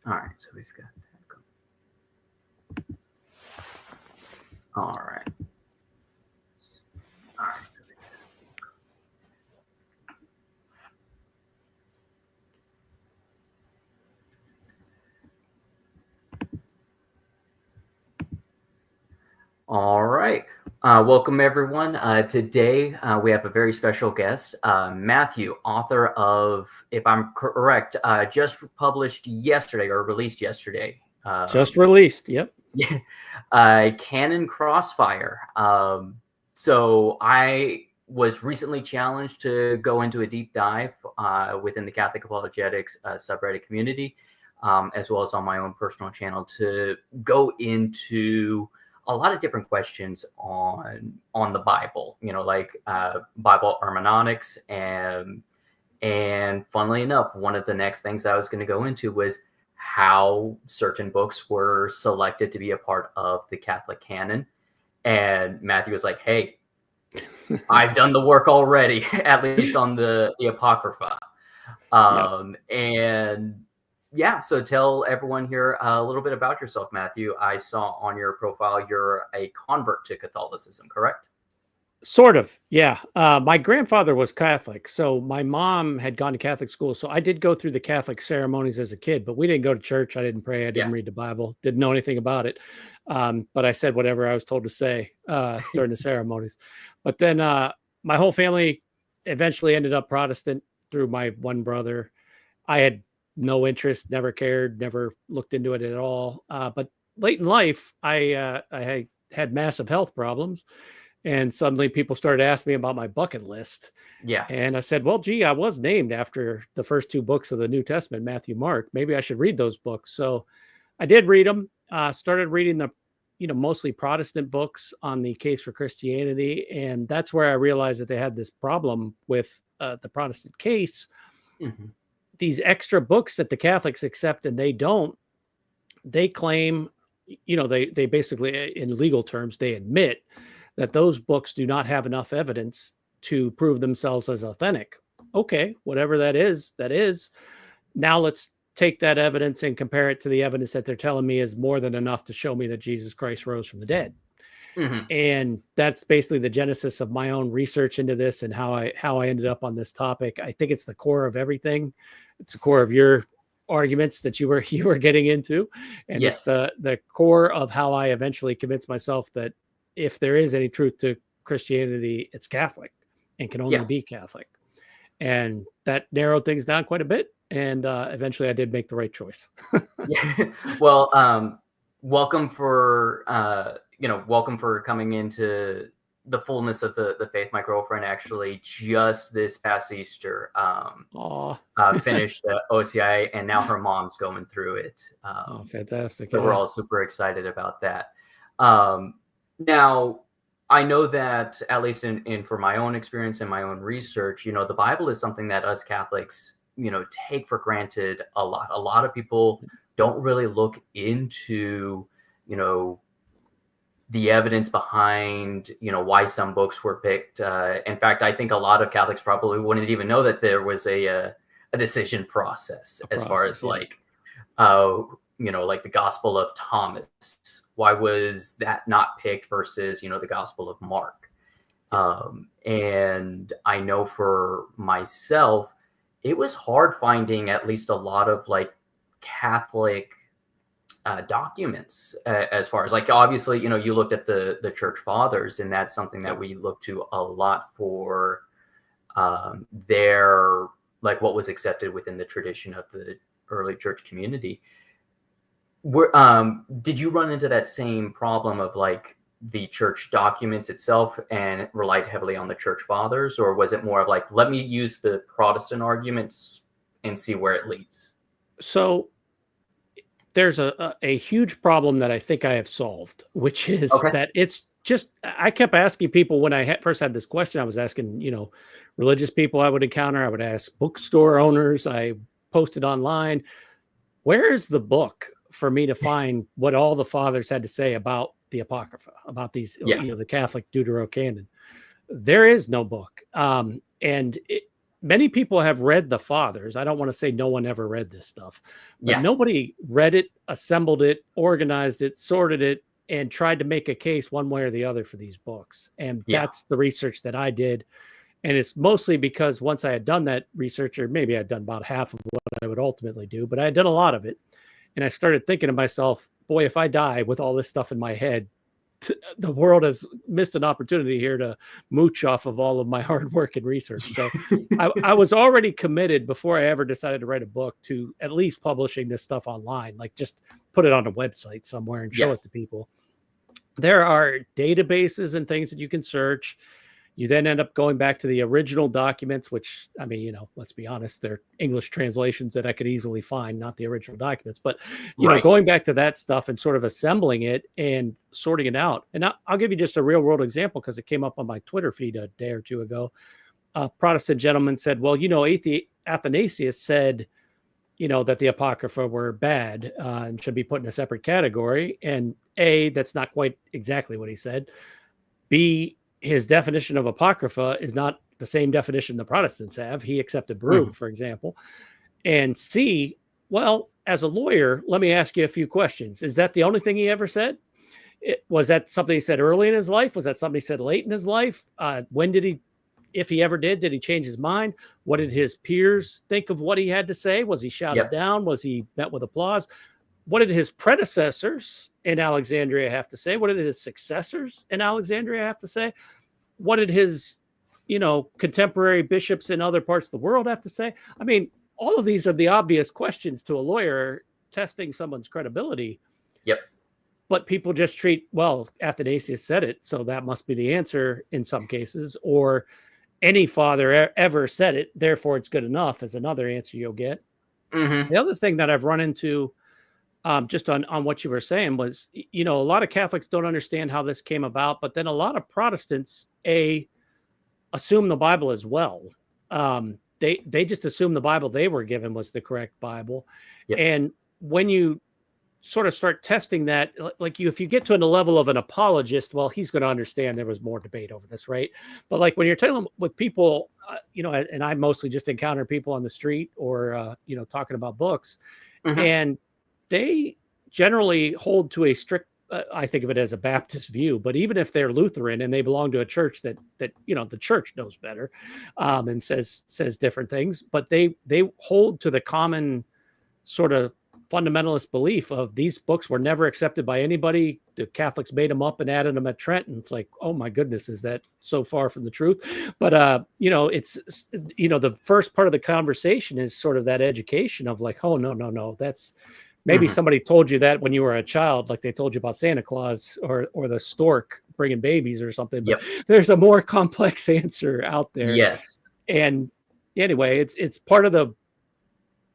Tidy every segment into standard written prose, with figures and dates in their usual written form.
All right, so we've got that going. All right. All right. All right. Welcome, everyone. Today, we have a very special guest, Matthew, author of, if I'm correct, just published yesterday or released yesterday. Just released. Yep. Canon Crossfire. So I was recently challenged to go into a deep dive within the Catholic apologetics subreddit community, as well as on my own personal channel, to go into a lot of different questions on the Bible, like Bible hermeneutics, and funnily enough, one of the next things that I was going to go into was how certain books were selected to be a part of the Catholic canon. And Matthew was like, "Hey, I've done the work already, at least on the Apocrypha." And yeah, so tell everyone here a little bit about yourself, Matthew. I saw on your profile you're a convert to Catholicism, correct? Sort of, yeah. My grandfather was Catholic, so my mom had gone to Catholic school. So I did go through the Catholic ceremonies as a kid, but we didn't go to church. I didn't pray. I didn't read the Bible. Didn't know anything about it. But I said whatever I was told to say during the ceremonies. But then my whole family eventually ended up Protestant through my one brother. I had no interest, never cared, never looked into it at all. But late in life, I had massive health problems. And suddenly people started asking me about my bucket list. Yeah. And I said, well, gee, I was named after the first two books of the New Testament, Matthew, Mark. Maybe I should read those books. So I did read them, started reading the, mostly Protestant books on the case for Christianity. And that's where I realized that they had this problem with the Protestant case. Mm-hmm. These extra books that the Catholics accept and they don't, they claim, they basically, in legal terms, they admit that those books do not have enough evidence to prove themselves as authentic. Okay, whatever that is, that is. Now let's take that evidence and compare it to the evidence that they're telling me is more than enough to show me that Jesus Christ rose from the dead. Mm-hmm. And that's basically the genesis of my own research into this and how I ended up on this topic. I think it's the core of everything. It's the core of your arguments that you were getting into. And yes, it's the core of how I eventually convinced myself that if there is any truth to Christianity, it's Catholic and can only be Catholic. And that narrowed things down quite a bit. And eventually I did make the right choice. Well, welcome for coming into the fullness of the faith. My girlfriend actually just this past Easter finished the OCI, and now her mom's going through it. Fantastic. So we're all super excited about that. Now, I know that, at least in for my own experience and my own research, the Bible is something that us Catholics, take for granted a lot. A lot of people don't really look into, the evidence behind, why some books were picked. In fact, I think a lot of Catholics probably wouldn't even know that there was a decision process as far as like the Gospel of Thomas. Why was that not picked versus, the Gospel of Mark? And I know for myself, it was hard finding at least a lot of like Catholic documents as far as like, obviously, you looked at the church fathers, and that's something that we look to a lot for their, like what was accepted within the tradition of the early church community. Did you run into that same problem of like the church documents itself and relied heavily on the church fathers, or was it more of like, let me use the Protestant arguments and see where it leads? So there's a huge problem that I think I have solved, which is that it's just, I kept asking people when I first had this question, I was asking, religious people I would encounter, I would ask bookstore owners, I posted online, where is the book for me to find what all the fathers had to say about the Apocrypha, about these, the Catholic Deuterocanon? There is no book. And many people have read the Fathers. I don't want to say no one ever read this stuff, but Yeah. nobody read it, assembled it, organized it, sorted it, and tried to make a case one way or the other for these books. And that's the research that I did. And it's mostly because once I had done that research, or maybe I'd done about half of what I would ultimately do, but I had done a lot of it. And I started thinking to myself, boy, if I die with all this stuff in my head, the world has missed an opportunity here to mooch off of all of my hard work and research. So I was already committed before I ever decided to write a book to at least publishing this stuff online, like just put it on a website somewhere and show it to people. There are databases and things that you can search. You then end up going back to the original documents, which, I mean, you know, let's be honest, they're English translations that I could easily find, not the original documents. But, you know, going back to that stuff and sort of assembling it and sorting it out. And I'll give you just a real world example because it came up on my Twitter feed a day or two ago. A Protestant gentleman said, well, you know, Athanasius said, you know, that the Apocrypha were bad and should be put in a separate category. And A, that's not quite exactly what he said. B, his definition of Apocrypha is not the same definition the Protestants have. He accepted Brugge, for example. And C, well, as a lawyer, let me ask you a few questions. Is that the only thing he ever said? Was that something he said early in his life? Was that something he said late in his life? When did he, if he ever did he change his mind? What did his peers think of what he had to say? Was he shouted down? Was he met with applause? What did his predecessors in Alexandria have to say? What did his successors in Alexandria have to say? What did his, you know, contemporary bishops in other parts of the world have to say? I mean, all of these are the obvious questions to a lawyer testing someone's credibility. But people just treat, well, Athanasius said it, so that must be the answer in some cases, or any father ever said it, therefore it's good enough is another answer you'll get. The other thing that I've run into just on what you were saying was, you know, a lot of Catholics don't understand how this came about, but then a lot of Protestants assume the Bible as well. They just assume the Bible they were given was the correct Bible. And when you sort of start testing that, like if you get to the level of an apologist, well, he's going to understand there was more debate over this, right? But like when you're telling with people, you know, and I mostly just encounter people on the street or, you know, talking about books, and they generally hold to a strict, I think of it as a Baptist view, but even if they're Lutheran and they belong to a church that you know, the church knows better and says different things, but they hold to the common sort of fundamentalist belief of these books were never accepted by anybody. The Catholics made them up and added them at Trent. And it's like, oh my goodness, is that so far from the truth? But, you know, it's, you know, the first part of the conversation is sort of that education of like, oh, no, that's, maybe somebody told you that when you were a child, like they told you about Santa Claus or the stork bringing babies or something. But there's a more complex answer out there. And anyway, it's part of the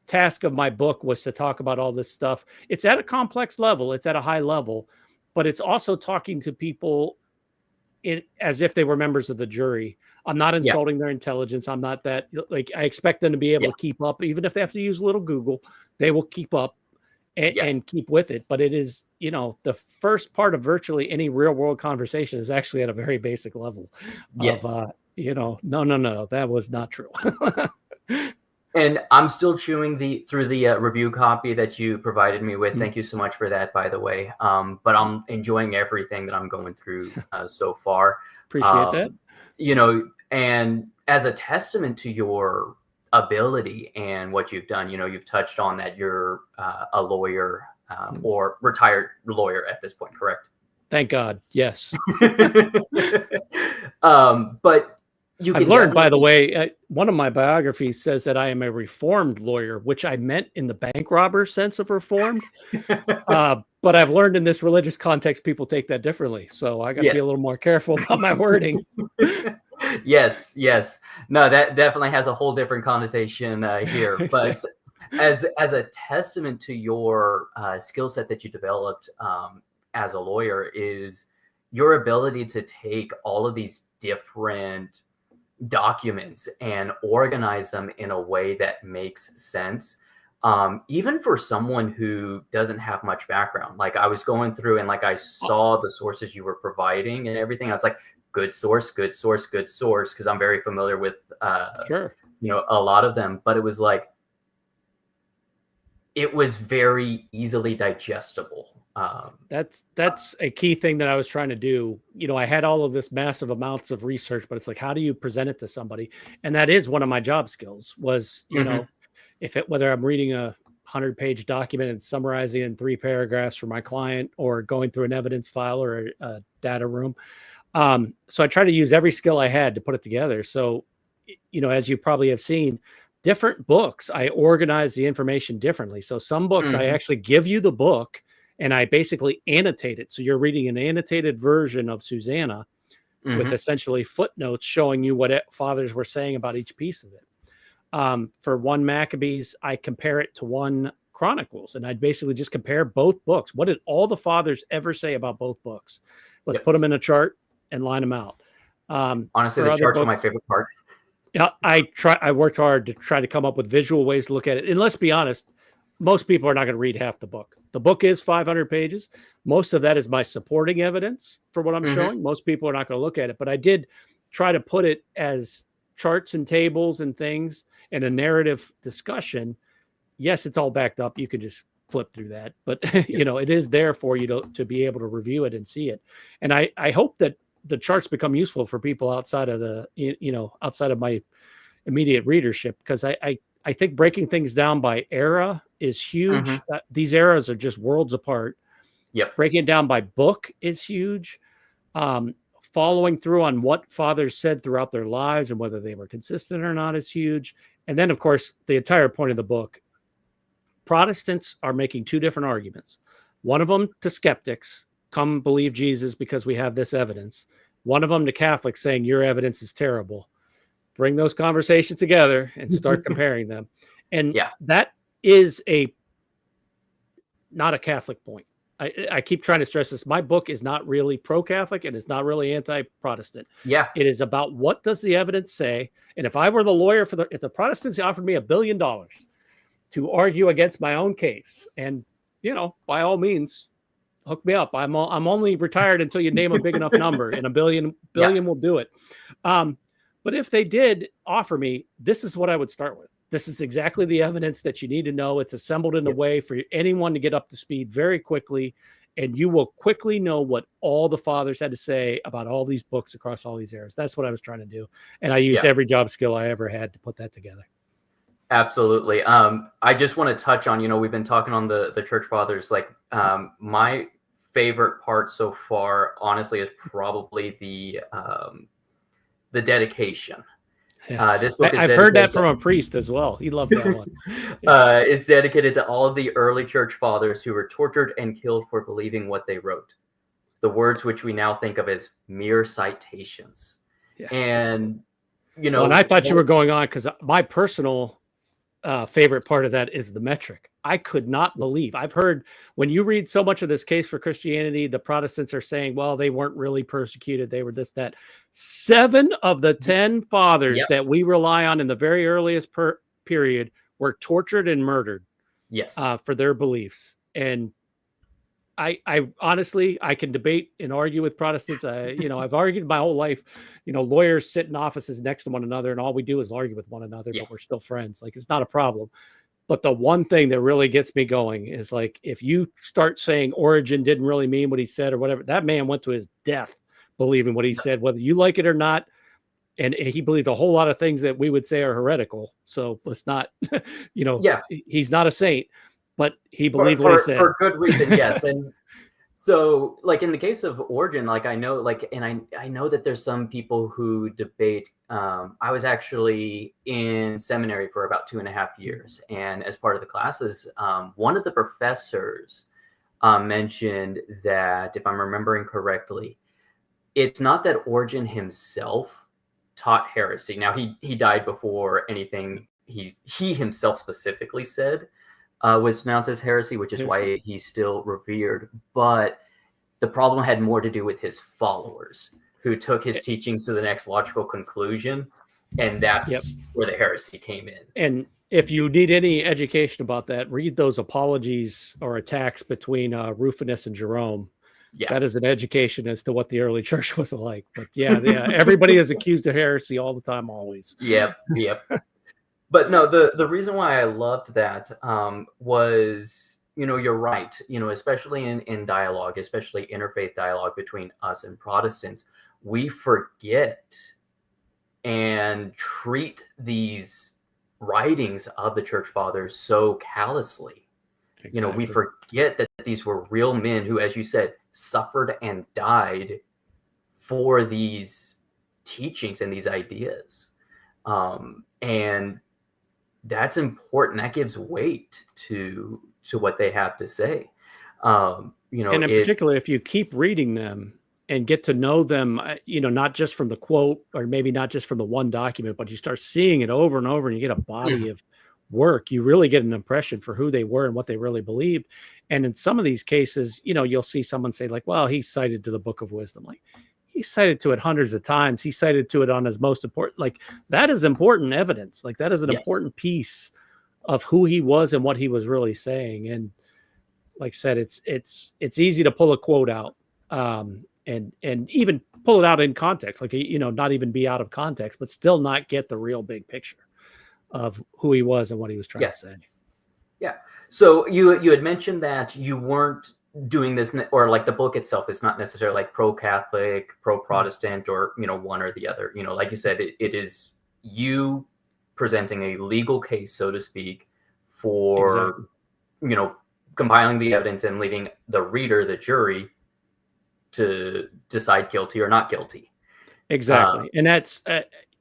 task of my book was to talk about all this stuff. It's at a complex level. It's at a high level, but it's also talking to people as if they were members of the jury. I'm not insulting their intelligence. I'm not that, like, I expect them to be able to keep up. Even if they have to use a little Google, they will keep up. And keep with it. But it is, you know, the first part of virtually any real world conversation is actually at a very basic level of, you know, no, that was not true. And I'm still chewing through the review copy that you provided me with. Thank you so much for that, by the way. But I'm enjoying everything that I'm going through so far. Appreciate that. You know, and as a testament to your ability and what you've done, you know, you've touched on that you're a lawyer or retired lawyer at this point, correct? Thank God. Yes. But I've learned, by the way, one of my biographies says that I am a reformed lawyer, which I meant in the bank robber sense of reformed. But I've learned in this religious context, people take that differently. So I got to be a little more careful about my wording. Yes. No, that definitely has a whole different connotation here. But as a testament to your skill set that you developed as a lawyer is your ability to take all of these different documents and organize them in a way that makes sense. Even for someone who doesn't have much background, like I was going through and like I saw the sources you were providing and everything. I was like, good source, because I'm very familiar with a lot of them, but it was like, it was very easily digestible. That's a key thing that I was trying to do. I had all of this massive amounts of research, but it's like, how do you present it to somebody? And that is one of my job skills was, whether I'm reading a 100-page document and summarizing it in 3 paragraphs for my client, or going through an evidence file or a data room. So I try to use every skill I had to put it together. So, as you probably have seen, different books, I organize the information differently. So some books, I actually give you the book and I basically annotate it. So you're reading an annotated version of Susanna with essentially footnotes showing you what fathers were saying about each piece of it. For 1 Maccabees, I compare it to 1 Chronicles, and I'd basically just compare both books. What did all the fathers ever say about both books? Let's put them in a chart and line them out. Honestly, the charts are my favorite part. Yeah, I worked hard to try to come up with visual ways to look at it. And let's be honest, most people are not going to read half the book. The book is 500 pages. Most of that is my supporting evidence for what I'm showing. Most people are not going to look at it, but I did try to put it as charts and tables and things and a narrative discussion. Yes, it's all backed up. You can just flip through that, but it is there for you to be able to review it and see it. And I hope that the charts become useful for people outside of outside of my immediate readership, because I think breaking things down by era is huge. These eras are just worlds apart. Breaking it down by book is huge. Following through on what fathers said throughout their lives and whether they were consistent or not is huge. And then, of course, the entire point of the book, Protestants are making 2 different arguments. One of them to skeptics, come believe Jesus because we have this evidence. One of them to Catholics saying your evidence is terrible. Bring those conversations together and start comparing them. And that is not a Catholic point. I keep trying to stress this. My book is not really pro-Catholic and it's not really anti-Protestant. It is about what does the evidence say. And if I were the lawyer if the Protestants offered me $1 billion to argue against my own case, and by all means, hook me up. I'm only retired until you name a big enough number, and $1 billion will do it. But if they did offer me, this is what I would start with. This is exactly the evidence that you need to know. It's assembled in a way for anyone to get up to speed very quickly, and you will quickly know what all the fathers had to say about all these books across all these eras. That's what I was trying to do, and I used every job skill I ever had to put that together. Absolutely. I just want to touch on, we've been talking on the church fathers. Like, my favorite part so far, honestly, is probably the dedication. Yes. This book I've heard that from a priest as well. He loved that one. It's dedicated to all of the early church fathers who were tortured and killed for believing what they wrote. The words which we now think of as mere citations. Yes. And, and I thought you were going on because my personal favorite part of that is the metric. I could not believe. I've heard when you read so much of this case for Christianity, the Protestants are saying, well, they weren't really persecuted. They were this, that. 7 of the 10 fathers that we rely on in the very earliest period were tortured and murdered for their beliefs. And I honestly, I can debate and argue with Protestants. I've argued my whole life. Lawyers sit in offices next to one another, and all we do is argue with one another, but we're still friends. Like, it's not a problem. But the one thing that really gets me going is, like, if you start saying Origen didn't really mean what he said or whatever, that man went to his death believing what he said, whether you like it or not. And he believed a whole lot of things that we would say are heretical. So let's not, he's not a saint. But he believed what he said. For good reason, yes. And so, like, in the case of Origen, like, I know, like, and I know that there's some people who debate. I was actually in seminary for about 2.5 years. And as part of the classes, one of the professors mentioned that, if I'm remembering correctly, it's not that Origen himself taught heresy. Now, he died before anything he himself specifically said was denounced as heresy, which is why he's still revered. But the problem had more to do with his followers, who took his teachings to the next logical conclusion. And that's where the heresy came in. And if you need any education about that, read those apologies or attacks between Rufinus and Jerome. That is an education as to what the early church was like. But everybody is accused of heresy all the time, always. Yep. But no, the reason why I loved that was, you're right. Especially in dialogue, especially interfaith dialogue between us and Protestants, we forget and treat these writings of the church fathers so callously. We Exactly. forget that these were real men who, as you said, suffered and died for these teachings and these ideas. And that's important. That gives weight to what they have to say. And in particular, if you keep reading them and get to know them, not just from the quote, or maybe not just from the one document, but you start seeing it over and over, and you get a body of work, you really get an impression for who they were and what they really believed. And in some of these cases, you'll see someone say like, well, he cited to the Book of Wisdom. Like, he cited to it hundreds of times. He cited to it on his most important, like, that is important evidence. Like, that is an important piece of who he was and what he was really saying. And like I said, it's easy to pull a quote out, and even pull it out in context, like, not even be out of context, but still not get the real big picture of who he was and what he was trying to say. Yeah. So you had mentioned that you weren't doing this, or like the book itself is not necessarily like pro-Catholic, pro-Protestant, or one or the other. Like you said, it is you presenting a legal case, so to speak, for compiling the evidence and leaving the reader, the jury, to decide guilty or not guilty. Exactly. And that's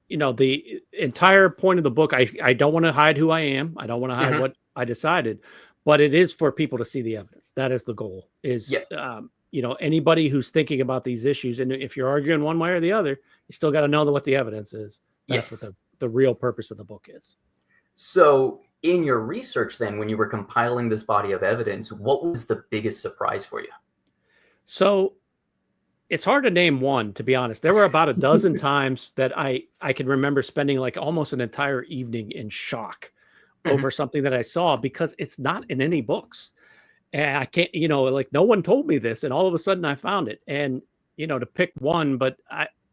the entire point of the book. I don't want to hide who I am. I don't want to hide what I decided, but it is for people to see the evidence. That is the goal, is anybody who's thinking about these issues, and if you're arguing one way or the other, you still got to know what the evidence is. That's what the real purpose of the book is. So in your research then, when you were compiling this body of evidence, what was the biggest surprise for you? So it's hard to name one, to be honest. There were about a dozen times that I can remember spending like almost an entire evening in shock over something that I saw, because it's not in any books. And I can't, like, no one told me this, and all of a sudden I found it. And, to pick one, but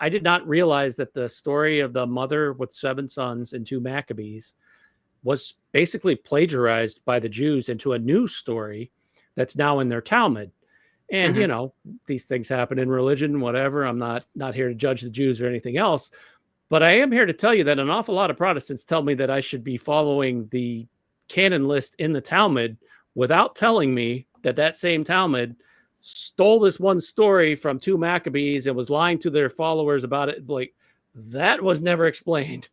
I did not realize that the story of the mother with 7 sons and 2 Maccabees was basically plagiarized by the Jews into a new story that's now in their Talmud. And, these things happen in religion, whatever. I'm not here to judge the Jews or anything else, but I am here to tell you that an awful lot of Protestants tell me that I should be following the canon list in the Talmud, without telling me that same Talmud stole this one story from 2 Maccabees and was lying to their followers about it. Like, that was never explained.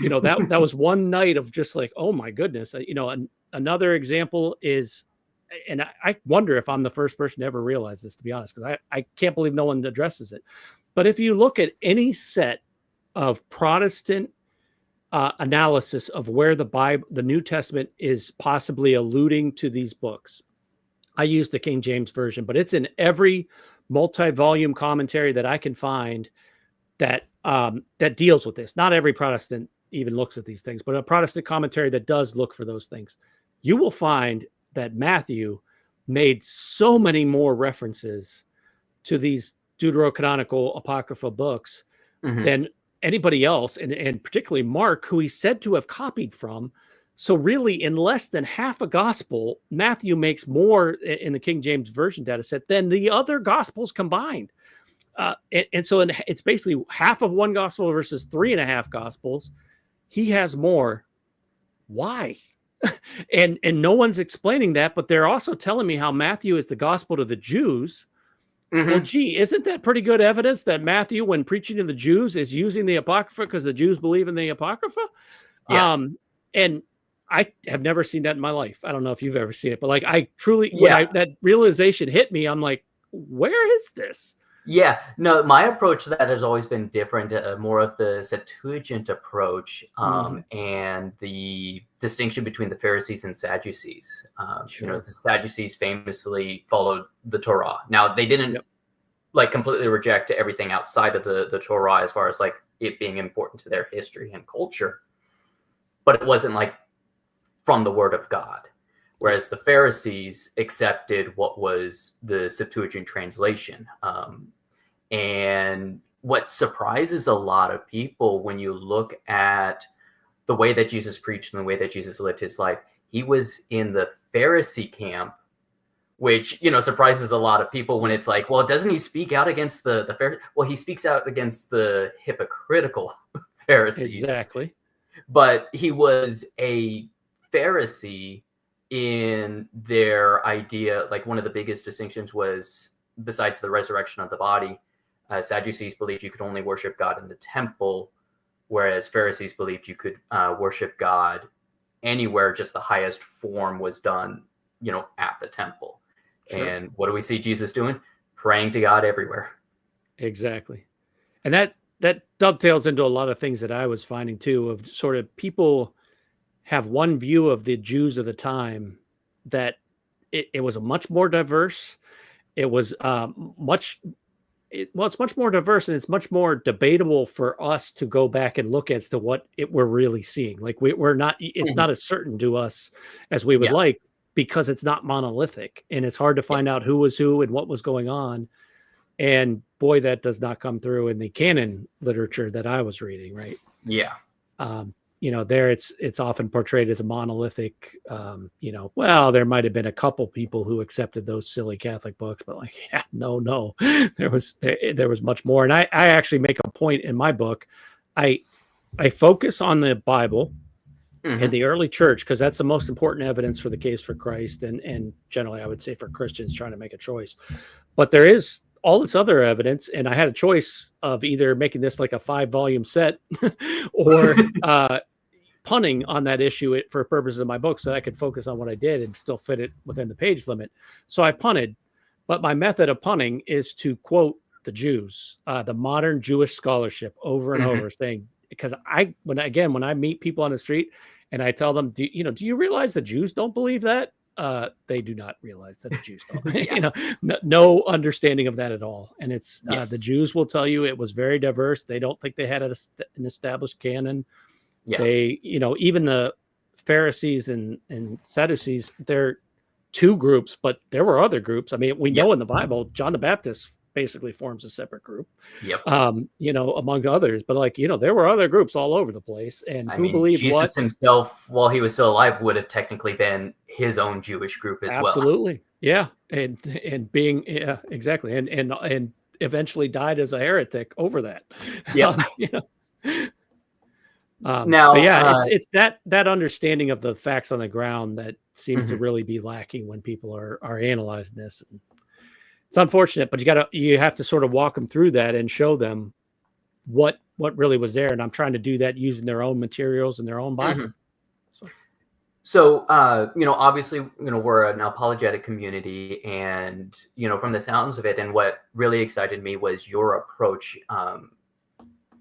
That was one night of just like, oh my goodness. Another example is, and I wonder if I'm the first person to ever realize this, to be honest, because I can't believe no one addresses it. But if you look at any set of Protestant analysis of where the Bible, the New Testament, is possibly alluding to these books, I use the King James Version, but it's in every multi-volume commentary that I can find that deals with this. Not every Protestant even looks at these things, but a Protestant commentary that does look for those things, you will find that Matthew made so many more references to these deuterocanonical Apocrypha books than anybody else, and particularly Mark, who he said to have copied from. So really, in less than half a gospel, Matthew makes more in the King James Version data set than the other gospels combined. And so it's basically half of one gospel versus 3.5 gospels. He has more. Why? and no one's explaining that, but they're also telling me how Matthew is the gospel to the Jews. Well, gee, isn't that pretty good evidence that Matthew, when preaching to the Jews, is using the Apocrypha because the Jews believe in the Apocrypha? Yeah. And I have never seen that in my life. I don't know if you've ever seen it, but like, I truly, when that realization hit me, I'm like, where is this? Yeah, no, my approach to that has always been different, more of the Septuagint approach, and the distinction between the Pharisees and Sadducees. The Sadducees famously followed the Torah. Now, they didn't like completely reject everything outside of the Torah as far as like it being important to their history and culture, but it wasn't like from the Word of God. Whereas the Pharisees accepted what was the Septuagint translation. And what surprises a lot of people when you look at the way that Jesus preached and the way that Jesus lived his life. He was in the Pharisee camp, which, surprises a lot of people when it's like, well, doesn't he speak out against the Pharisees? Well, he speaks out against the hypocritical Pharisees. Exactly. But he was a Pharisee in their idea. Like, one of the biggest distinctions was, besides the resurrection of the body, Sadducees believed you could only worship God in the temple, whereas Pharisees believed you could worship God anywhere, just the highest form was done, at the temple. Sure. And what do we see Jesus doing? Praying to God everywhere. Exactly. And that dovetails into a lot of things that I was finding too, of sort of people have one view of the Jews of the time, that it was a much more diverse. It was it's much more diverse, and it's much more debatable for us to go back and look as to what we're really seeing. Like we're not, it's not as certain to us as we would like, because it's not monolithic, and it's hard to find out who was who and what was going on. And boy, that does not come through in the canon literature that I was reading. Right. Yeah. There it's often portrayed as a monolithic, well, there might've been a couple people who accepted those silly Catholic books, but no, there was much more. And I actually make a point in my book. I focus on the Bible and the early church, because that's the most important evidence for the case for Christ. And generally I would say for Christians trying to make a choice, but there is all this other evidence. And I had a choice of either making this like a 5-volume set or, punning on that issue for purposes of my book, so I could focus on what I did and still fit it within the page limit. So I punted, but my method of punning is to quote the Jews, the modern Jewish scholarship over and over, saying, because when I meet people on the street and I tell them, do you realize the Jews don't believe that? They do not realize that the Jews don't, no understanding of that at all. And it's, the Jews will tell you it was very diverse. They don't think they had an established canon. Yeah. They, even the Pharisees and Sadducees, they're two groups, but there were other groups. I mean, we know in the Bible, John the Baptist basically forms a separate group, among others, but there were other groups all over the place. And who believed Jesus what? himself, while he was still alive, would have technically been his own Jewish group as well. Absolutely. Yeah. And being, exactly. And eventually died as a heretic over that. Yeah. It's that understanding of the facts on the ground that seems to really be lacking when people are analyzing this. It's unfortunate, but you have to sort of walk them through that and show them what really was there. And I'm trying to do that using their own materials and their own Bible. So obviously, we're an apologetic community, and, from the sounds of it, and what really excited me was your approach.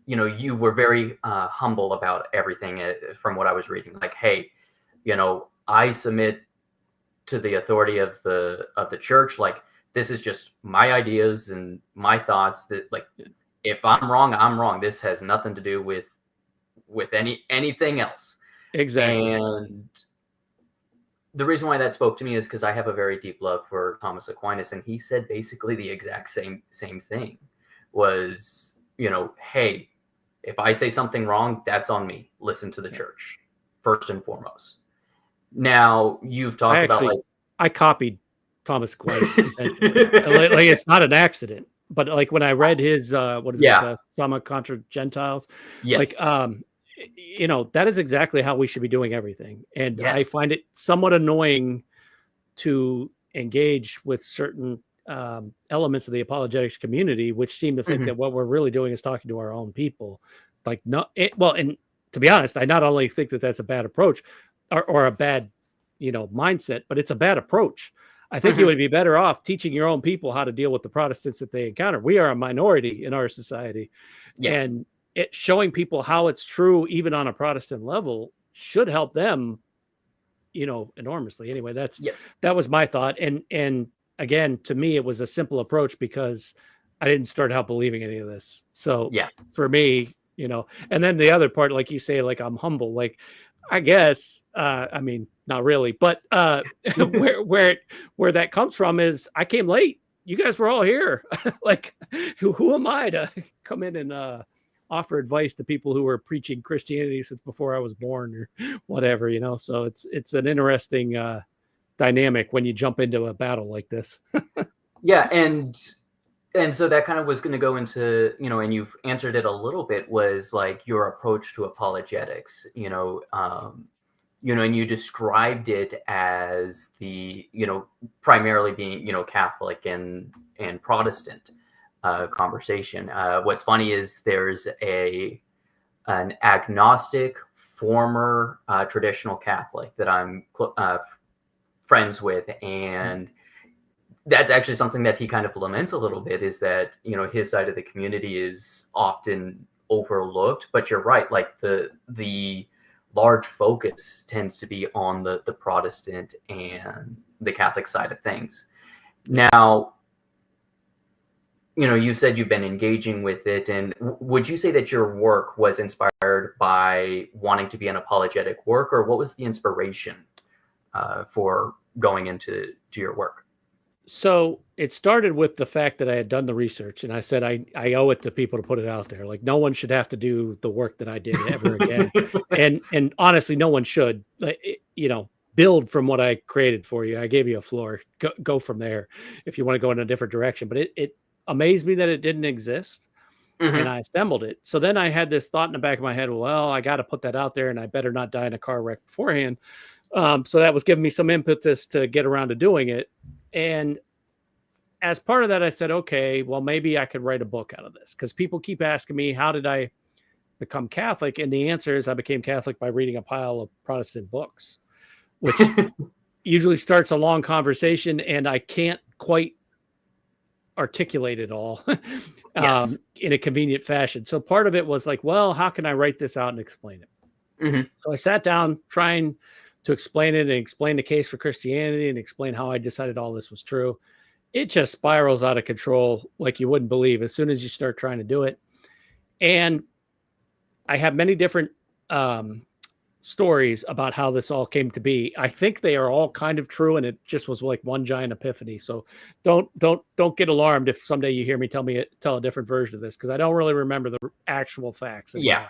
You were very humble about everything from what I was reading. Like, hey, I submit to the authority of the church. Like, this is just my ideas and my thoughts. That, like, if I'm wrong, I'm wrong. This has nothing to do with anything else. Exactly. And the reason why that spoke to me is because I have a very deep love for Thomas Aquinas, and he said basically the exact same thing. Was, hey, if I say something wrong, that's on me. Listen to the church first and foremost. Now, you've talked about I copied Thomas Aquinas. Like, it's not an accident, but like when I read his Summa contra Gentiles, that is exactly how we should be doing everything. And I find it somewhat annoying to engage with certain elements of the apologetics community, which seem to think that what we're really doing is talking to our own people. Like, and to be honest, I not only think that that's a bad approach or a bad, mindset, but it's a bad approach. I think you would be better off teaching your own people how to deal with the Protestants that they encounter. We are a minority in our society, and showing people how it's true, even on a Protestant level, should help them, enormously. Anyway, that was my thought. And again, to me, it was a simple approach because I didn't start out believing any of this. So for me, and then the other part, like you say, like, I'm humble, like, I guess, not really, but where that comes from is I came late. You guys were all here. Like, who am I to come in and offer advice to people who were preaching Christianity since before I was born or whatever, you know. So it's an interesting dynamic when you jump into a battle like this. Yeah, and so that kind of was going to go into, you know, and you've answered it a little bit, was like your approach to apologetics, you know, and you described it as the, you know, primarily being, you know, Catholic and Protestant conversation. What's funny is there's an agnostic former traditional Catholic that I'm friends with, and that's actually something that he kind of laments a little bit, is that, you know, his side of the community is often overlooked. But you're right, like the large focus tends to be on the Protestant and the Catholic side of things. Now, you know, you said you've been engaging with it, and would you say that your work was inspired by wanting to be an apologetic work, or what was the inspiration for going into your work? So it started with the fact that I had done the research, and I said I owe it to people to put it out there. Like, no one should have to do the work that I did ever again. and honestly, no one should. You know, build from what I created for you. I gave you a floor. Go from there if you want to go in a different direction. But it amazed me that it didn't exist, and I assembled it. So then I had this thought in the back of my head, well, I got to put that out there, and I better not die in a car wreck beforehand. So that was giving me some impetus to get around to doing it. And as part of that, I said, okay, well, maybe I could write a book out of this, because people keep asking me, how did I become Catholic? And the answer is I became Catholic by reading a pile of Protestant books, which usually starts a long conversation, and I can't quite articulate it all in a convenient fashion. So part of it was like, well, how can I write this out and explain it? So I sat down trying to explain it and explain the case for Christianity and explain how I decided all this was true. It just spirals out of control like you wouldn't believe as soon as you start trying to do it. And I have many different stories about how this all came to be. I think they are all kind of true, and it just was like one giant epiphany. So don't get alarmed if someday you hear me tell a different version of this, because I don't really remember the actual facts anymore. Yeah.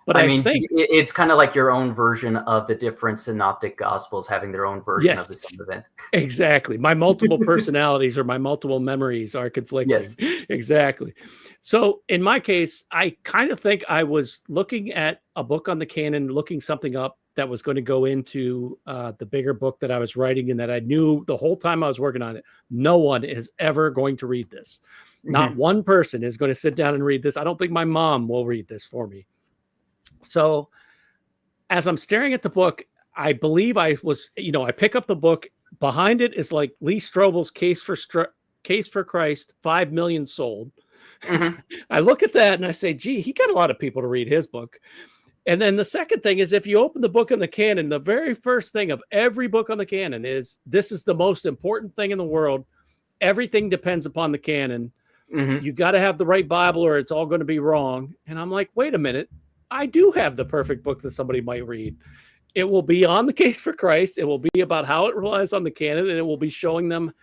But I mean, think it's kind of like your own version of the different synoptic gospels having their own version of the same events. Exactly. My multiple personalities or my multiple memories are conflicting. Yes. Exactly. So in my case, I kind of think I was looking at a book on the canon, looking something up that was going to go into the bigger book that I was writing, and that I knew the whole time I was working on it, no one is ever going to read this. Not one person is going to sit down and read this. I don't think my mom will read this for me. So as I'm staring at the book, I believe I was, you know, I pick up the book. Behind it is like Lee Strobel's Case for Christ, 5 million sold. I look at that and I say, gee, he got a lot of people to read his book. And then the second thing is, if you open the book in the canon, the very first thing of every book on the canon is, this is the most important thing in the world. Everything depends upon the canon. You got to have the right Bible or it's all going to be wrong. And I'm like, wait a minute. I do have the perfect book that somebody might read. It will be on the Case for Christ. It will be about how it relies on the canon, and it will be showing them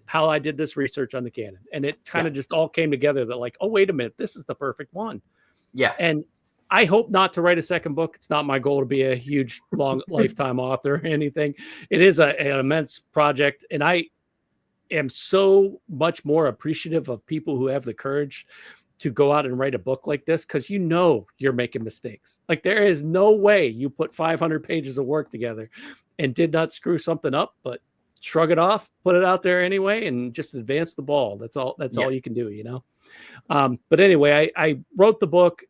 how I did this research on the canon. And it kind of just all came together that like, oh, wait a minute, this is the perfect one. Yeah. And I hope not to write a second book. It's not my goal to be a huge, long lifetime author or anything. It is an immense project. And I am so much more appreciative of people who have the courage to go out and write a book like this, because you know you're making mistakes. Like, there is no way you put 500 pages of work together and did not screw something up, but shrug it off, put it out there anyway, and just advance the ball. That's all you can do, you know? But anyway, I wrote the book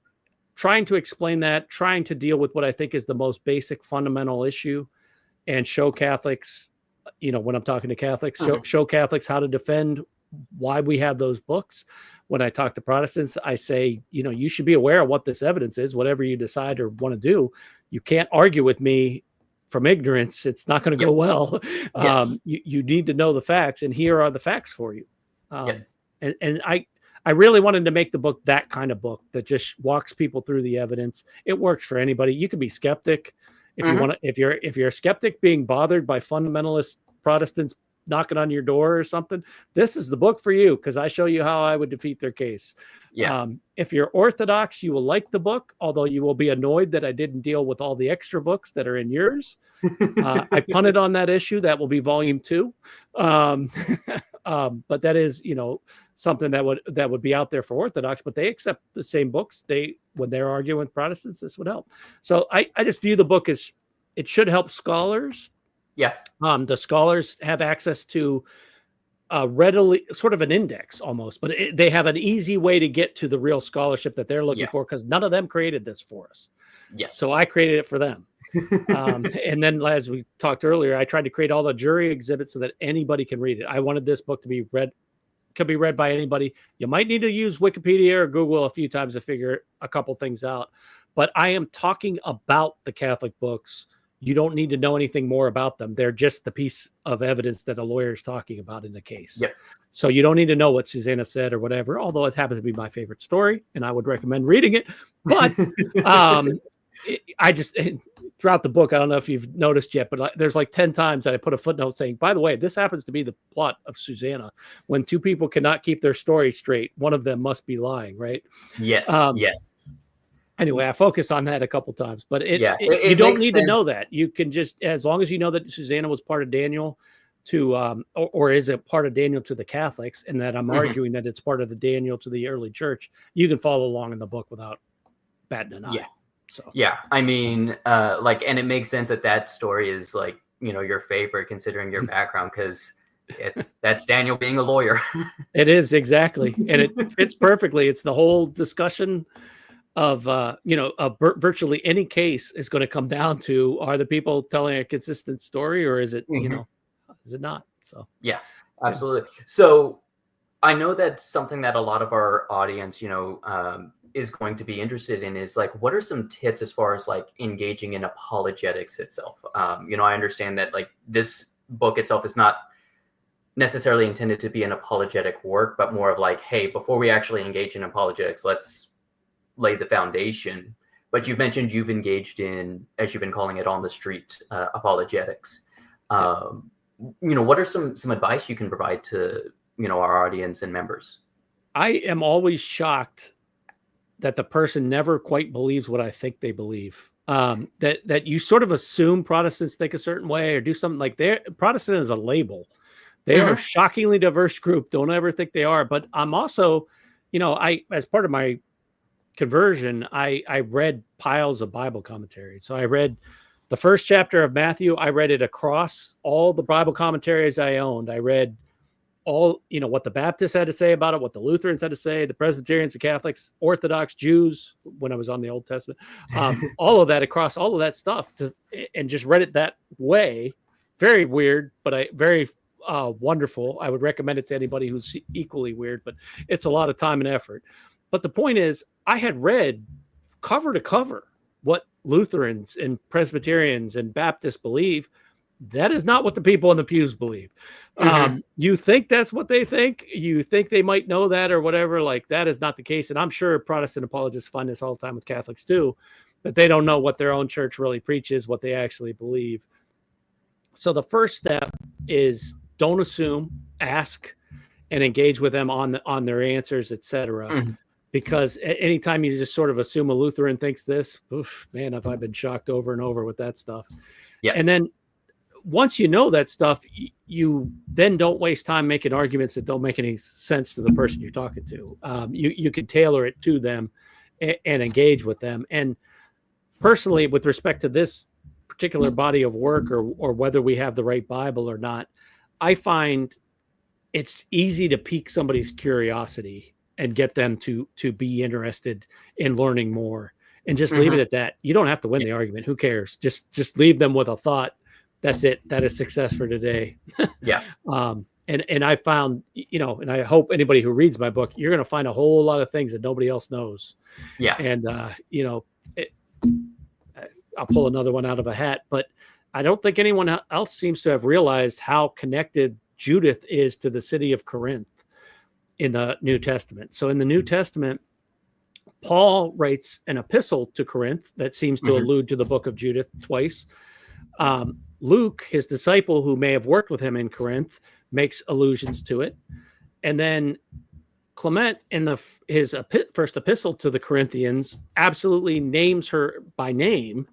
trying to explain that, trying to deal with what I think is the most basic fundamental issue, and show Catholics, you know, when I'm talking to Catholics, show Catholics how to defend why we have those books. When I talk to Protestants, I say, you know, you should be aware of what this evidence is, whatever you decide or want to do. You can't argue with me from ignorance. It's not going to go well. You need to know the facts, and here are the facts for you. And I really wanted to make the book that kind of book that just walks people through the evidence. It works for anybody. You can be skeptic if you want to. If you're a skeptic being bothered by fundamentalist Protestants knocking on your door or something, this is the book for you because I show you how I would defeat their case. Yeah. If you're Orthodox, you will like the book, although you will be annoyed that I didn't deal with all the extra books that are in yours. I punted on that issue. That will be volume 2. But that is, something that would be out there for Orthodox, but they accept the same books. When they're arguing with Protestants, this would help. So I just view the book as it should help scholars. Yeah. The scholars have access to readily sort of an index almost, but they have an easy way to get to the real scholarship that they're looking for because none of them created this for us. Yes. So I created it for them. And then, as we talked earlier, I tried to create all the jury exhibits so that anybody can read it. I wanted this book to be read, could be read by anybody. You might need to use Wikipedia or Google a few times to figure a couple things out, but I am talking about the Catholic books. You don't need to know anything more about them. They're just the piece of evidence that a lawyer is talking about in the case. Yep. So you don't need to know what Susanna said or whatever, although it happens to be my favorite story and I would recommend reading it. But I just, throughout the book, I don't know if you've noticed yet, but there's like 10 times that I put a footnote saying, by the way, this happens to be the plot of Susanna. When two people cannot keep their story straight, one of them must be lying, right? Yes. Yes. Anyway, I focus on that a couple times, but it you don't need sense. to know that. You can just, as long as you know that Susanna was part of Daniel to, or is a part of Daniel to the Catholics, and that I'm arguing that it's part of the Daniel to the early church, you can follow along in the book without batting an eye. Yeah. So I mean, and it makes sense that story is like, your favorite considering your background, because that's Daniel being a lawyer. It is, exactly. And it fits perfectly. It's the whole discussion of, virtually any case is going to come down to, are the people telling a consistent story, or is it, is it not? So, yeah, absolutely. So I know that's something that a lot of our audience, is going to be interested in, is like, what are some tips as far as like engaging in apologetics itself? I understand that like this book itself is not necessarily intended to be an apologetic work, but more of like, hey, before we actually engage in apologetics, let's lay the foundation. But you've mentioned you've engaged in, as you've been calling it, on the street apologetics. What are some advice you can provide to our audience and members? I am always shocked that the person never quite believes what I think they believe. That you sort of assume Protestants think a certain way or do something like Protestant is a label. They are a shockingly diverse group. Don't ever think they are. But I'm also, as part of my conversion, I read piles of Bible commentaries. So I read the first chapter of Matthew. I read it across all the Bible commentaries I owned. I read all, what the Baptists had to say about it, what the Lutherans had to say, the Presbyterians, the Catholics, Orthodox, Jews, when I was on the Old Testament, all of that, across all of that stuff, and just read it that way. Very weird, but very wonderful. I would recommend it to anybody who's equally weird, but it's a lot of time and effort. But the point is, I had read cover to cover what Lutherans and Presbyterians and Baptists believe. That is not what the people in the pews believe. You think that's what they think. You think they might know that or whatever. Like, that is not the case. And I'm sure Protestant apologists find this all the time with Catholics too, but they don't know what their own church really preaches, what they actually believe. So the first step is don't assume, ask, and engage with them on their answers, etc. Because anytime you just sort of assume a Lutheran thinks this, oof, man, have I been shocked over and over with that stuff. Yeah. And then once you know that stuff, you then don't waste time making arguments that don't make any sense to the person you're talking to. You can tailor it to them and engage with them. And personally, with respect to this particular body of work, or whether we have the right Bible or not, I find it's easy to pique somebody's curiosity and get them to be interested in learning more, and just leave it at that. You don't have to win the argument. Who cares? Just leave them with a thought. That's it. That is success for today. Yeah. And I found, and I hope anybody who reads my book, you're going to find a whole lot of things that nobody else knows. Yeah. And, I'll pull another one out of a hat, but I don't think anyone else seems to have realized how connected Judith is to the city of Corinth in the New Testament. So in the New Testament, Paul writes an epistle to Corinth that seems to allude to the book of Judith twice. Luke, his disciple who may have worked with him in Corinth, makes allusions to it. And then Clement in his first epistle to the Corinthians absolutely names her by name.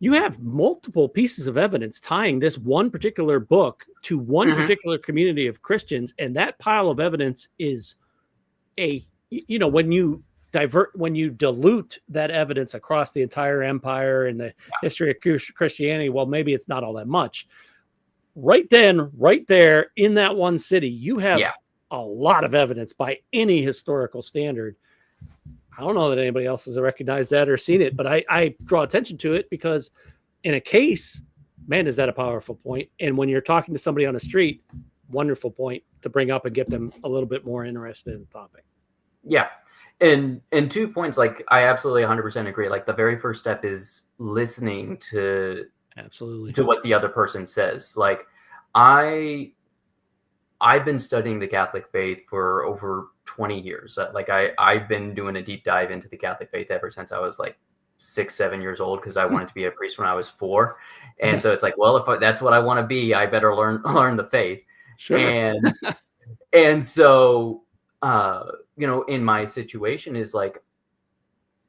You have multiple pieces of evidence tying this one particular book to one particular community of Christians. And that pile of evidence is when you dilute that evidence across the entire empire and the history of Christianity, well, maybe it's not all that much. Right there in that one city, you have a lot of evidence by any historical standard. I don't know that anybody else has recognized that or seen it, but I draw attention to it because in a case, man, is that a powerful point. And when you're talking to somebody on the street, wonderful point to bring up and get them a little bit more interested in the topic. Yeah. And 2 points, like I absolutely 100% agree. Like the very first step is listening to what the other person says. Like I've been studying the Catholic faith for over 20 years. Like I've been doing a deep dive into the Catholic faith ever since I was like 6-7 years old, because I wanted to be a priest when I was 4. And so it's like, well, if that's what I want to be, I better learn the faith. Sure. And so in my situation is like,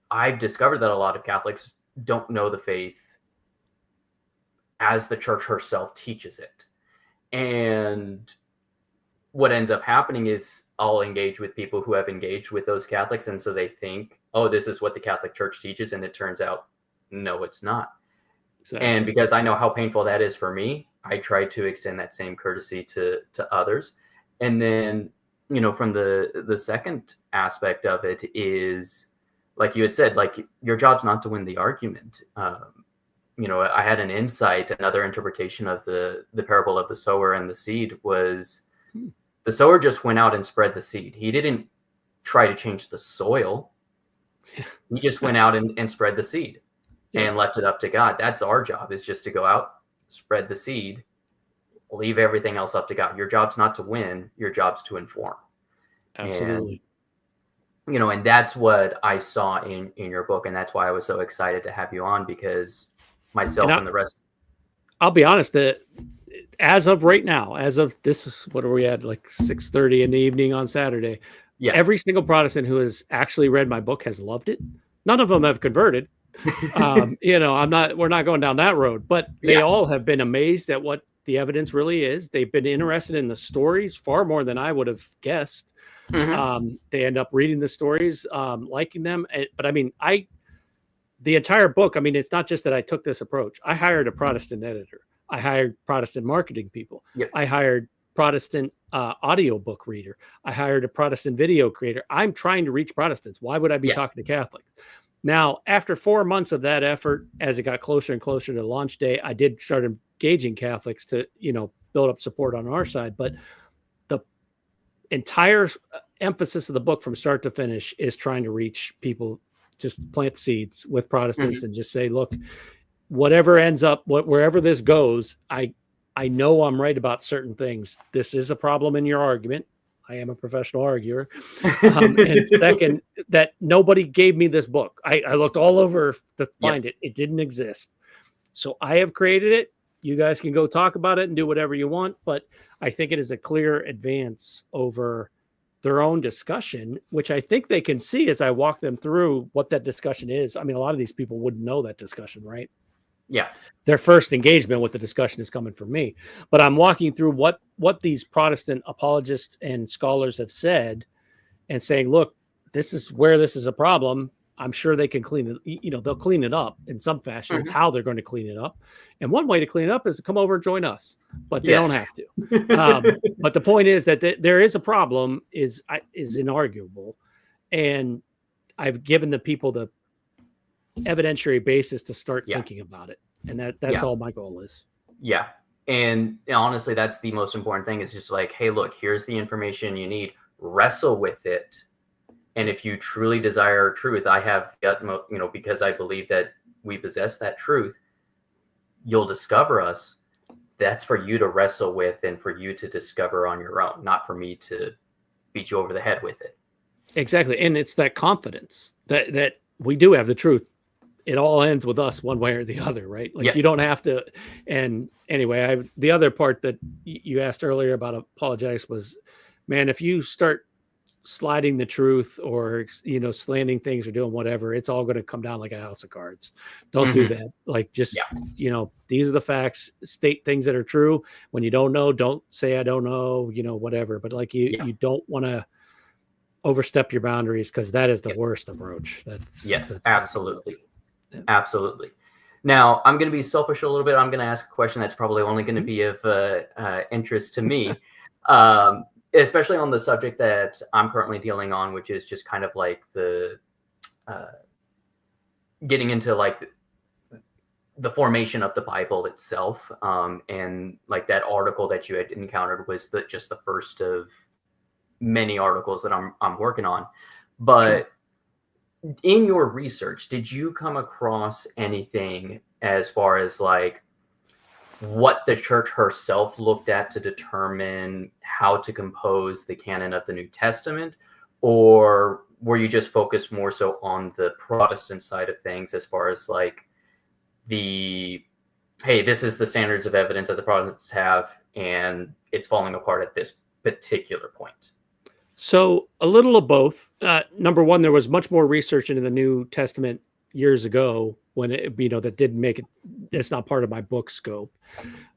I've discovered that a lot of Catholics don't know the faith as the church herself teaches it. And what ends up happening is I'll engage with people who have engaged with those Catholics. And so they think, oh, this is what the Catholic Church teaches. And it turns out, no, it's not. Exactly. And because I know how painful that is for me, I try to extend that same courtesy to others. And then, from the second aspect of it is, like you had said, like your job's not to win the argument. I had an insight, another interpretation of the parable of the sower and the seed was the sower just went out and spread the seed. He didn't try to change the soil. He just went out and spread the seed and left it up to God. That's our job, is just to go out, spread the seed, leave everything else up to God. Your job's not to win. Your job's to inform. Absolutely. And that's what I saw in your book. And that's why I was so excited to have you on, because myself and the rest. I'll be honest, that as of right now, as of this, what are we at, like 6:30 in the evening on Saturday? Yeah. Every single Protestant who has actually read my book has loved it. None of them have converted. We're not going down that road, but they all have been amazed at what the evidence really is. They've been interested in the stories far more than I would have guessed. They end up reading the stories, liking them. But I mean, the entire book, I mean, it's not just that I took this approach. I hired a Protestant editor. I hired Protestant marketing people. Yep. I hired Protestant audiobook reader. I hired a Protestant video creator. I'm trying to reach Protestants. Why would I be talking to Catholics? Now, after 4 months of that effort, as it got closer and closer to launch day, I did start engaging Catholics to, build up support on our side. But the entire emphasis of the book from start to finish is trying to reach people, just plant seeds with Protestants and just say, look, whatever ends up, wherever this goes, I know I'm right about certain things. This is a problem in your argument. I am a professional arguer. And second, that nobody gave me this book. I looked all over to find it. It didn't exist. So I have created it. You guys can go talk about it and do whatever you want. But I think it is a clear advance over their own discussion, which I think they can see as I walk them through what that discussion is. I mean, a lot of these people wouldn't know that discussion, right? Yeah. Their first engagement with the discussion is coming from me, but I'm walking through what these Protestant apologists and scholars have said and saying, look, this is where this is a problem. I'm sure they can clean it. They'll clean it up in some fashion. It's how they're going to clean it up. And one way to clean it up is to come over and join us, but they don't have to. But the point is that there is a problem is inarguable. And I've given the people the evidentiary basis to start thinking about it. And that's all my goal is. Yeah. And honestly, that's the most important thing, is just like, hey, look, here's the information you need, wrestle with it. And if you truly desire truth, I have the utmost, because I believe that we possess that truth, you'll discover us. That's for you to wrestle with and for you to discover on your own, not for me to beat you over the head with it. Exactly. And it's that confidence that we do have the truth. it all ends with us one way or the other, right? Like Yeah. you don't have to. And anyway, the other part that you asked earlier about apologetics was, man, if you start sliding the truth or, slanting things or doing whatever, it's all going to come down like a house of cards. Don't do that. Like just, Yeah. these are the facts, state things that are true. When you don't know, don't say, I don't know, whatever. But like you don't want to overstep your boundaries, because that is the worst approach. That's Absolutely. Absolutely. Now, I'm going to be selfish a little bit. I'm going to ask a question that's probably only going to be of interest to me, especially on the subject that I'm currently dealing on, which is just kind of like the getting into like the formation of the Bible itself. And like that article that you had encountered was just the first of many articles that I'm working on. But in your research, did you come across anything as far as like what the church herself looked at to determine how to compose the canon of the New Testament? Or were you just focused more so on the Protestant side of things, as far as like hey, this is the standards of evidence that the Protestants have, and it's falling apart at this particular point? So a little of both. Number one, there was much more research into the New Testament years ago when that didn't make it. It's not part of my book scope.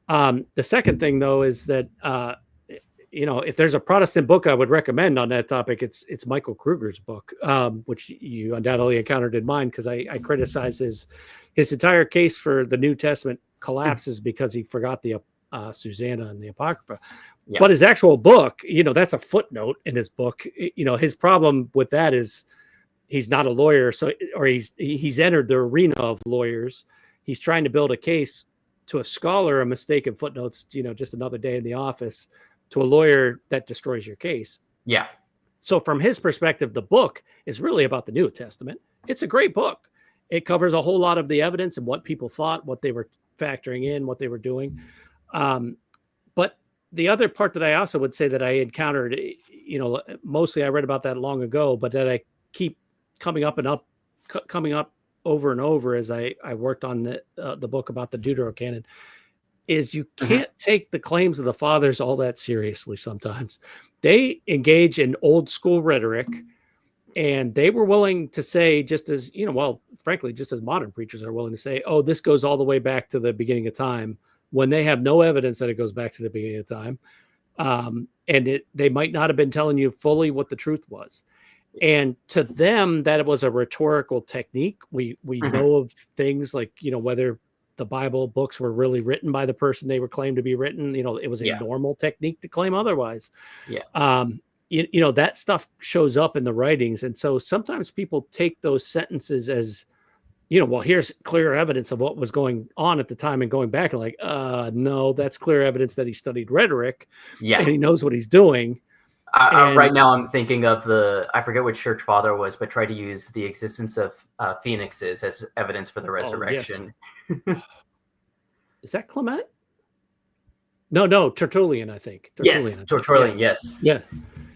The second thing, though, is that if there's a Protestant book I would recommend on that topic, it's Michael Kruger's book, which you undoubtedly encountered in mine, because I criticize his entire case for the New Testament collapses because he forgot the Susanna and the Apocrypha. Yeah. But his actual book, that's a footnote in his book. His problem with that is he's not a lawyer, or he's entered the arena of lawyers. He's trying to build a case to a scholar. A mistake in footnotes, just another day in the office. To a lawyer, that destroys your case. Yeah. So from his perspective, the book is really about the New Testament. It's a great book. It covers a whole lot of the evidence and what people thought, what they were factoring in, what they were doing. But the other part that I also would say that I encountered, mostly I read about that long ago, but that I keep coming up over and over as I worked on the book about the Deuterocanon, is you can't take the claims of the fathers all that seriously sometimes. They engage in old school rhetoric, and they were willing to say, just as, frankly, just as modern preachers are willing to say, oh, this goes all the way back to the beginning of time, when they have no evidence that it goes back to the beginning of time. And they might not have been telling you fully what the truth was. And to them, that was a rhetorical technique. We know of things like, whether the Bible books were really written by the person they were claimed to be written. It was a normal technique to claim otherwise. Yeah. That stuff shows up in the writings. And so sometimes people take those sentences as, well, here's clear evidence of what was going on at the time, and going back and like, no, that's clear evidence that he studied rhetoric. Yeah. And he knows what he's doing. Right now I'm thinking of I forget which church father was, but tried to use the existence of phoenixes as evidence for the resurrection. Oh, yes. Is that Clement? No, Tertullian, I think. Tertullian, yes.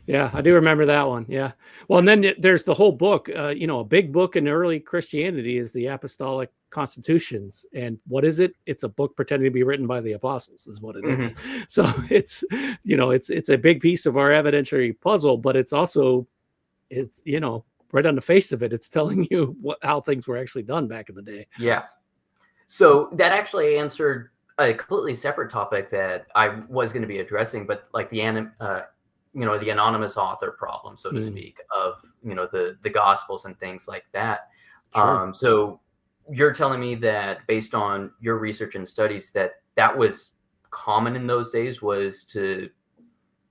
Yeah, I do remember that one. Yeah. Well, and then there's the whole book. A big book in early Christianity is the Apostolic Constitutions. And what is it? It's a book pretending to be written by the apostles, is what it is. So it's a big piece of our evidentiary puzzle, but it's also, right on the face of it, it's telling you how things were actually done back in the day. Yeah. So that actually answered a completely separate topic that I was going to be addressing, but like the anonymous author problem, so to speak, of, the Gospels and things like that. Sure. So you're telling me that based on your research and studies that was common in those days, was to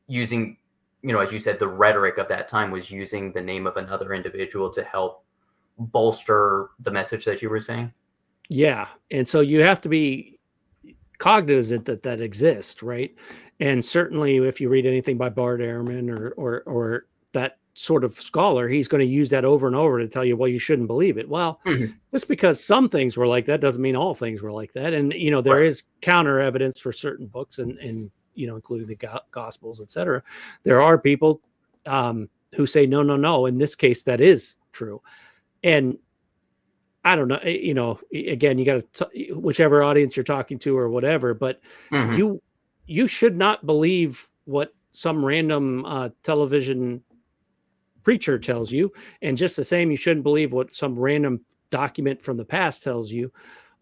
using, as you said, the rhetoric of that time was using the name of another individual to help bolster the message that you were saying? Yeah. And so you have to be cognizant that exists, right? And certainly if you read anything by Bart Ehrman or that sort of scholar, he's going to use that over and over to tell you, well, you shouldn't believe it. Well, just because some things were like that doesn't mean all things were like that. And, there is counter evidence for certain books and including the Gospels, et cetera. There are people who say, no. In this case, that is true. And I don't know, you know, again, you got to whichever audience you're talking to or whatever, but Hmm. you should not believe what some random television preacher tells you, and just the same, you shouldn't believe what some random document from the past tells you.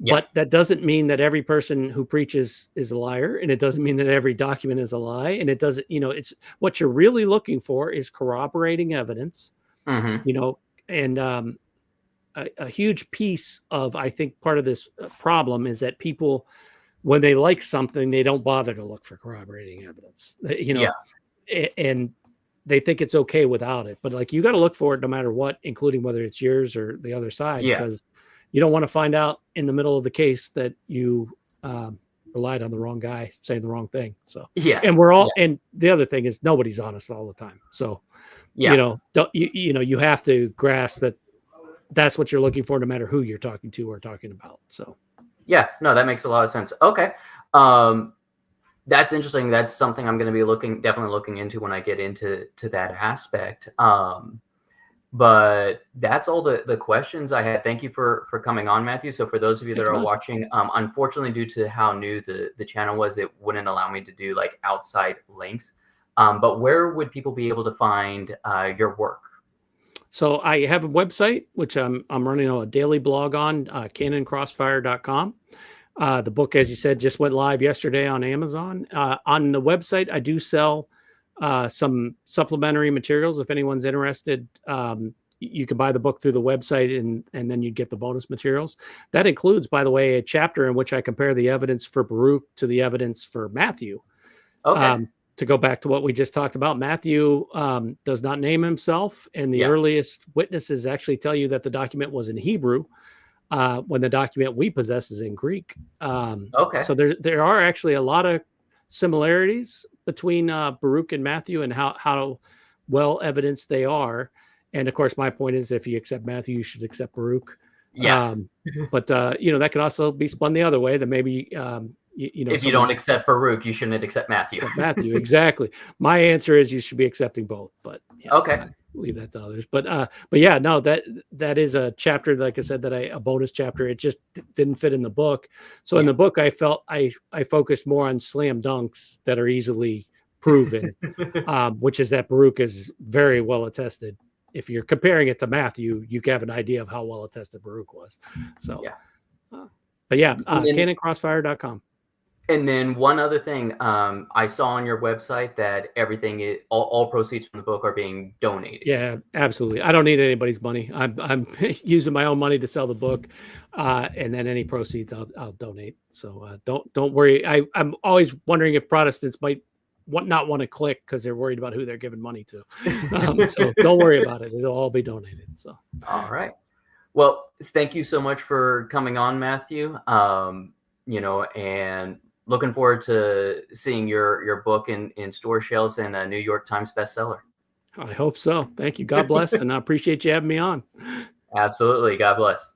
Yeah. But that doesn't mean that every person who preaches is a liar, and it doesn't mean that every document is a lie, and it doesn't, you know, it's what you're really looking for is corroborating evidence, Hmm. you know, and a huge piece of, I think, part of this problem is that people, when they like something, they don't bother to look for corroborating evidence, you Yeah. know, and they think it's okay without it. But like, you got to look for it no matter what, including whether it's yours or the other side, Yeah. because you don't want to find out in the middle of the case that you relied on the wrong guy saying the wrong thing. So, Yeah. and we're all, Yeah. and the other thing is nobody's honest all the time. So, you Yeah. know, don't you know, you have to grasp that that's what you're looking for, no matter who you're talking to or talking about. So, Yeah. No, that makes a lot of sense. Okay. Um, that's interesting. That's something I'm going to be definitely looking into when I get into that aspect. But that's all the questions I had. Thank you for coming on, Matthew. So for those of you that thank you are much. watching, unfortunately, due to how new the channel was, it wouldn't allow me to do like outside links. But where would people be able to find your work? So I have a website, which I'm running a daily blog on, canoncrossfire.com. The book, as you said, just went live yesterday on Amazon. On the website, I do sell some supplementary materials. If anyone's interested, you can buy the book through the website, and then you get the bonus materials. That includes, by the way, a chapter in which I compare the evidence for Baruch to the evidence for Matthew. Okay. To go back to what we just talked about, Matthew does not name himself, and the Yeah. earliest witnesses actually tell you that the document was in Hebrew, when the document we possess is in Greek. Okay. So there are actually a lot of similarities between Baruch and Matthew, and how well evidenced they are. And of course, my point is, if you accept Matthew, you should accept Baruch. Yeah. But you know, that can also be spun the other way. That maybe you know, If you don't someone accept Baruch, you shouldn't accept Matthew. accept Matthew. Exactly. My answer is you should be accepting both, but you know, Okay. I leave that to others. But yeah, no, that is a chapter, like I said, that a bonus chapter. It just didn't fit in the book. So in Yeah. the book, I felt I focused more on slam dunks that are easily proven, which is that Baruch is very well attested. If you're comparing it to Matthew, you have an idea of how well attested Baruch was. So, Yeah. but yeah, And then canoncrossfire.com. And then one other thing, I saw on your website that all proceeds from the book are being donated. Yeah, absolutely. I don't need anybody's money. I'm using my own money to sell the book, and then any proceeds I'll donate. So don't worry. I'm always wondering if Protestants might not want to click because they're worried about who they're giving money to. So don't worry about it. It'll all be donated. So All right. Well, thank you so much for coming on, Matthew. You know, and looking forward to seeing your book in store shelves and a New York Times bestseller. I hope so. Thank you. God bless, and I appreciate you having me on. Absolutely. God bless.